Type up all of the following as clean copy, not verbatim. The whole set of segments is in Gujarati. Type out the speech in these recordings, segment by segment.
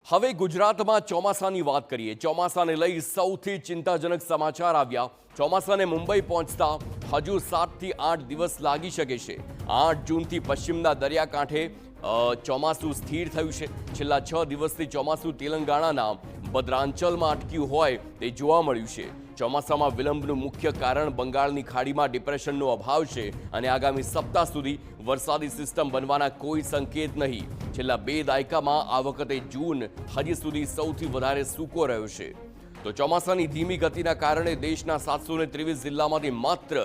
હવે ગુજરાતમાં ચોમાસાની વાત કરીએ। ચોમાસાને લઈ સૌથી ચિંતાજનક સમાચાર આવ્યા। ચોમાસાને મુંબઈ પહોંચતા હજુ 7 થી 8 દિવસ લાગી શકે છે। 8 જૂનથી પશ્ચિમના દરિયાકાંઠે ચોમાસું સ્થિર થયું છે। છેલ્લા 6 દિવસથી ચોમાસું તેલંગાણાના ભદ્રાંચલમાં અટક્યું હોય તે જોવા મળ્યું છે। ચોમાસામાં વિલંબનું મુખ્ય કારણ બંગાળની ખાડીમાં ડિપ્રેશનનો અભાવ છે અને આગામી સપ્તાહ સુધી વરસાદી સિસ્ટમ બનવાના કોઈ સંકેત નહીં। છેલ્લા 2 દાયકામાં આ વખતે જૂન હજી સુધી સૌથી વધારે સૂકો રહ્યો છે। તો ચોમાસાની ધીમી ગતિના કારણે દેશના 723 જિલ્લામાંથી માત્ર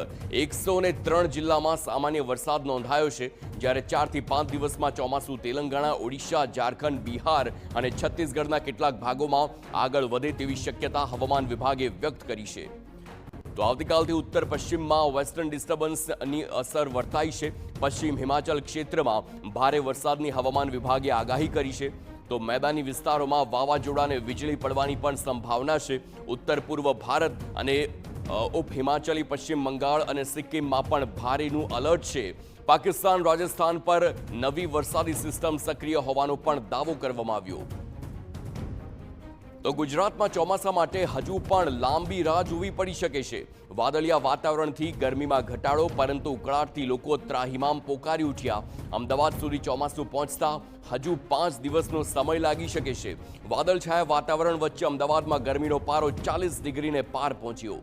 103 જિલ્લામાં સામાન્ય વરસાદ નોંધાયો છે, જ્યારે 4 થી 5 દિવસમાં ચોમાસું તેલંગાણા, ઓડિશા, ઝારખંડ, બિહાર અને છત્તીસગઢના કેટલાક ભાગોમાં આગળ વધે તેવી શક્યતા હવામાન વિભાગે વ્યક્ત કરી છે। તો આવતીકાલથી ઉત્તર પશ્ચિમમાં વેસ્ટર્ન ડિસ્ટર્બન્સની અસર વર્તાઈ છે। પશ્ચિમ હિમાચલ ક્ષેત્રમાં ભારે વરસાદની હવામાન વિભાગે આગાહી કરી છે। તો મેદાની વિસ્તારોમાં વાવાઝોડાને વીજળી પડવાની પણ સંભાવના છે। ઉત્તર પૂર્વ ભારત અને ઉપ હિમાચલી પશ્ચિમ બંગાળ અને સિક્કિમમાં પણ ભારેનું એલર્ટ છે। પાકિસ્તાન, રાજસ્થાન પર નવી વરસાદી સિસ્ટમ સક્રિય હોવાનો પણ દાવો કરવામાં આવ્યો। તો ગુજરાતમાં ચોમાસા માટે હજુ પણ લાંબી રાહ જોવી પડી શકે છે। વાદળિયા વાતાવરણથી ગરમીમાં ઘટાડો, પરંતુ ઉકળાટથી લોકો ત્રાહિમામ પોકારી ઉઠ્યા। અમદાવાદ સુધી ચોમાસું પહોંચતા હજુ 5 દિવસનો સમય લાગી શકે છે। વાદળછાયા વાતાવરણ વચ્ચે અમદાવાદમાં ગરમીનો પારો 40 ડિગ્રીને પાર પહોંચ્યો।